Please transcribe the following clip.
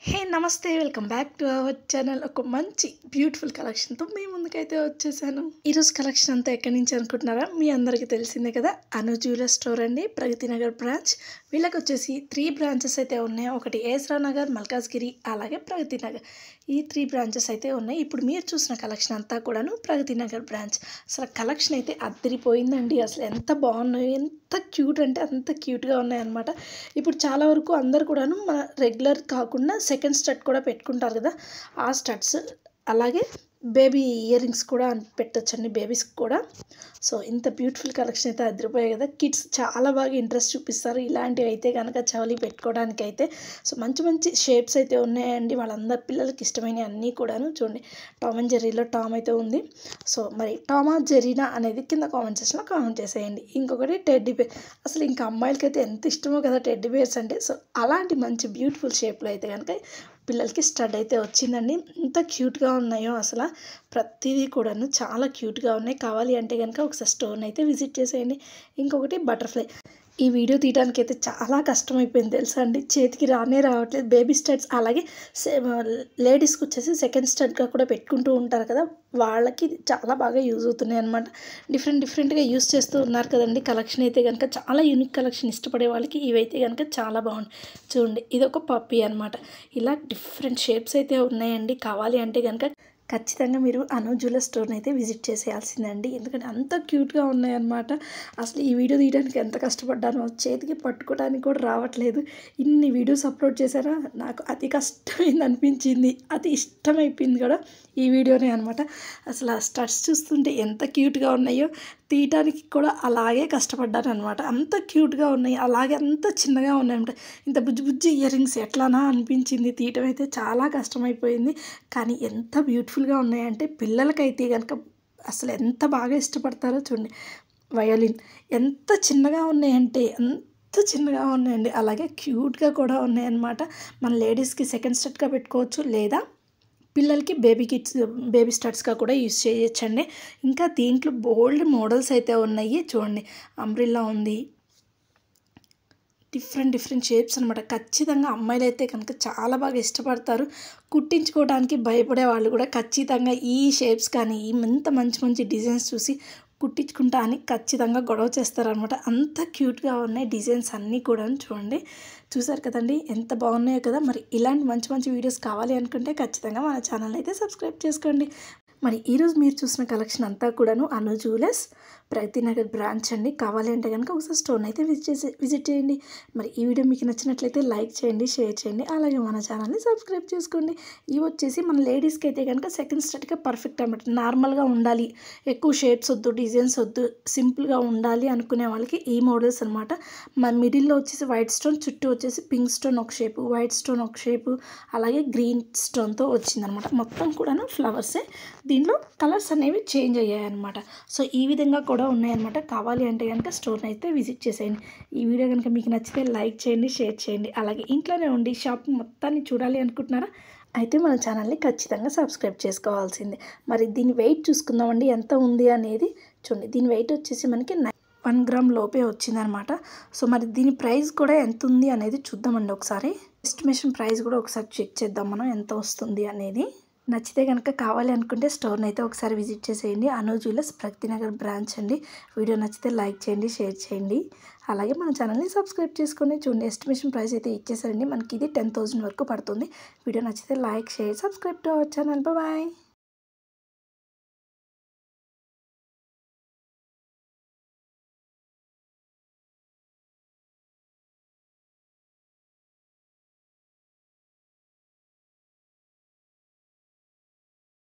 హే నమస్తే welcome back to our channel. ఒక మంచి బ్యూటిఫుల్ కలెక్షన్తో మీ ముందుకైతే వచ్చేసాను. ఈరోజు కలెక్షన్ అంతా ఎక్కడి నుంచి అనుకుంటున్నారా? మీ అందరికీ తెలిసిందే కదా, అను జ్యువెలర్ స్టోర్ అండి, ప్రగతి నగర్ బ్రాంచ్. వీళ్ళకి వచ్చేసి 3 బ్రాంచెస్ అయితే ఉన్నాయి. ఒకటి ఏస్రా నగర్, మల్కాజ్గిరి, అలాగే ప్రగతి నగర్. ఈ 3 బ్రాంచెస్ అయితే ఉన్నాయి. ఇప్పుడు మీరు చూసిన కలెక్షన్ అంతా కూడాను ప్రగతి నగర్ బ్రాంచ్. అసలు కలెక్షన్ అయితే అద్దరిపోయిందండి. అసలు ఎంత బాగున్నాయి, ఎంత క్యూట్ అంటే అంత క్యూట్గా ఉన్నాయి అనమాట. ఇప్పుడు చాలా వరకు అందరు కూడాను మన రెగ్యులర్ కాకుండా సెకండ్ స్టడ్ కూడా పెట్టుకుంటారు కదా, ఆ స్టడ్స్ అలాగే బేబీ ఇయర్ రింగ్స్ కూడా పెట్టొచ్చండి బేబీస్కి కూడా. సో ఇంత బ్యూటిఫుల్ కలెక్షన్ అయితే అదిరిపోయాయి కదా. కిడ్స్ చాలా బాగా ఇంట్రెస్ట్ చూపిస్తారు ఇలాంటివి అయితే కనుక చెవులి పెట్టుకోవడానికి అయితే. సో మంచి మంచి షేప్స్ అయితే ఉన్నాయండి, వాళ్ళందరి పిల్లలకి ఇష్టమైన అన్నీ కూడాను. చూడండి, టామ్ అండ్ జెర్రీలో టామ్ అయితే ఉంది. సో మరి టామా జెరీనా అనేది కింద కామెంట్ సెక్షన్లో కామెంట్ చేసేయండి. ఇంకొకటి టెడ్డీ బేర్. అసలు ఇంకా అమ్మాయిలకి అయితే ఎంత ఇష్టమో కదా టెడ్డీ బేర్స్ అంటే. సో అలాంటి మంచి బ్యూటిఫుల్ షేప్లో అయితే కనుక పిల్లలకి స్టడ్ అయితే వచ్చిందండి. ఎంత క్యూట్గా ఉన్నాయో అసలు ప్రతిదీ కూడాను చాలా క్యూట్గా ఉన్నాయి. కావాలి అంటే కనుక ఒకసారి స్టోర్ని అయితే విజిట్ చేసేయండి. ఇంకొకటి బటర్ఫ్లై. ఈ వీడియో తీయడానికి అయితే చాలా కష్టమైపోయింది తెలుసా అండి, చేతికి రావట్లేదు. బేబీ స్టడ్స్ అలాగే లేడీస్కి వచ్చేసి సెకండ్ స్టడ్గా కూడా పెట్టుకుంటూ ఉంటారు కదా, వాళ్ళకి చాలా బాగా యూజ్ అవుతున్నాయి అనమాట. డిఫరెంట్గా యూజ్ చేస్తూ ఉన్నారు కదండి. కలెక్షన్ అయితే కనుక చాలా యూనిక్ కలెక్షన్ ఇష్టపడే వాళ్ళకి ఇవైతే కనుక చాలా బాగుంది. చూడండి, ఇది ఒక పప్పీ అనమాట. ఇలా డిఫరెంట్ షేప్స్ అయితే ఉన్నాయండి. కావాలి అంటే కనుక ఖచ్చితంగా మీరు అను జ్యువెలర్ స్టోర్ని అయితే విజిట్ చేసేయాల్సిందండి, ఎందుకంటే అంత క్యూట్గా ఉన్నాయన్నమాట. అసలు ఈ వీడియో తీయడానికి ఎంత కష్టపడ్డానో, చేతికి పట్టుకోవడానికి కూడా రావట్లేదు. ఇన్ని వీడియోస్ అప్లోడ్ చేశారా, నాకు అతి కష్టమైంది అనిపించింది, అతి ఇష్టమైపోయింది కూడా ఈ వీడియోనే అనమాట. అసలు ఆ స్టడ్స్ చూస్తుంటే ఎంత క్యూట్గా ఉన్నాయో, తీయటానికి కూడా అలాగే కష్టపడ్డాను అనమాట. అంత క్యూట్గా ఉన్నాయి, అలాగే అంత చిన్నగా ఉన్నాయంట. ఇంత బుజ్జి ఇయర్ రింగ్స్ ఎట్లానా అనిపించింది. తీయటం అయితే చాలా కష్టమైపోయింది, కానీ ఎంత బ్యూటిఫుల్గా ఉన్నాయంటే పిల్లలకైతే కనుక అసలు ఎంత బాగా ఇష్టపడతారో చూడండి. వయోలిన్ ఎంత చిన్నగా ఉన్నాయంటే ఎంత చిన్నగా ఉన్నాయండి, అలాగే క్యూట్గా కూడా ఉన్నాయన్నమాట. మన లేడీస్కి సెకండ్ స్టడ్గా పెట్టుకోవచ్చు, లేదా పిల్లలకి బేబీ స్టడ్స్గా కూడా యూజ్ చేయొచ్చండి. ఇంకా దీంట్లో బోల్డ్ మోడల్స్ అయితే ఉన్నాయి. చూడండి, అంబ్రిల్లా ఉంది, డిఫరెంట్ షేప్స్ అనమాట. ఖచ్చితంగా అమ్మాయిలు అయితే కనుక చాలా బాగా ఇష్టపడతారు. కుట్టించుకోవడానికి భయపడే వాళ్ళు కూడా ఖచ్చితంగా ఈ షేప్స్ కానీ ఇంత మంచి డిజైన్స్ చూసి కుట్టించుకుంటా అని ఖచ్చితంగా గొడవ చేస్తారనమాట. అంత క్యూట్గా ఉన్నాయి డిజైన్స్ అన్నీ కూడా. చూడండి, చూసారు కదండి ఎంత బాగున్నాయో కదా. మరి ఇలాంటి మంచి వీడియోస్ కావాలి అనుకుంటే ఖచ్చితంగా మన ఛానల్ అయితే సబ్స్క్రైబ్ చేసుకోండి. మరి ఈరోజు మీరు చూసిన కలెక్షన్ అంతా కూడాను అను జ్యువెలర్స్ ప్రగతి నగర్ బ్రాంచ్ అండి. కావాలి అంటే కనుక ఒకసారి స్టోర్ని అయితే విజిట్ చేయండి. మరి ఈ వీడియో మీకు నచ్చినట్లయితే లైక్ చేయండి, షేర్ చేయండి, అలాగే మన ఛానల్ని సబ్స్క్రైబ్ చేసుకోండి. ఇవి వచ్చేసి మన లేడీస్కి అయితే కనుక సెకండ్ స్టడ్గా పర్ఫెక్ట్ అనమాట. నార్మల్గా ఉండాలి, ఎక్కువ షేప్స్ వద్దు, డిజైన్స్ వద్దు, సింపుల్గా ఉండాలి అనుకునే వాళ్ళకి ఈ మోడల్స్ అనమాట. మన మిడిల్లో వచ్చేసి వైట్ స్టోన్, చుట్టూ వచ్చేసి పింక్ స్టోన్ ఒక షేపు, వైట్ స్టోన్ ఒక షేపు, అలాగే గ్రీన్ స్టోన్తో వచ్చిందనమాట. మొత్తం కూడాను ఫ్లవర్సే. దీనిలో కలర్స్ అనేవి చేంజ్ అయ్యాయి అనమాట. సో ఈ విధంగా కూడా ఉన్నాయన్నమాట. కావాలి అంటే కనుక స్టోర్ని అయితే విజిట్ చేసేయండి. ఈ వీడియో కనుక మీకు నచ్చితే లైక్ చేయండి, షేర్ చేయండి, అలాగే ఇంట్లోనే ఉండి షాప్ మొత్తాన్ని చూడాలి అనుకుంటున్నారా అయితే మన ఛానల్ని ఖచ్చితంగా సబ్స్క్రైబ్ చేసుకోవాల్సిందే. మరి దీని వెయిట్ చూసుకుందామండి ఎంత ఉంది అనేది. చూడండి, దీని వెయిట్ వచ్చేసి మనకి 1 గ్రామ్ లోపే వచ్చిందనమాట. సో మరి దీని ప్రైస్ కూడా ఎంత ఉంది అనేది చూద్దామండి ఒకసారి. ఎస్టిమేషన్ ప్రైస్ కూడా ఒకసారి చెక్ చేద్దాం మనం ఎంత వస్తుంది అనేది. నచ్చితే కనుక కావాలి అనుకుంటే స్టోర్ని అయితే ఒకసారి విజిట్ చేసేయండి. అను జ్యువెలర్స్ ప్రగతి నగర్ బ్రాంచ్ అండి. వీడియో నచ్చితే లైక్ చేయండి, షేర్ చేయండి, అలాగే మన ఛానల్ని సబ్స్క్రైబ్ చేసుకొని. చూడండి, ఎస్టిమేషన్ ప్రైస్ అయితే ఇచ్చేసారండి మనకి. ఇది 10,000 వరకు పడుతుంది. వీడియో నచ్చితే like, share, subscribe to our channel. Bye.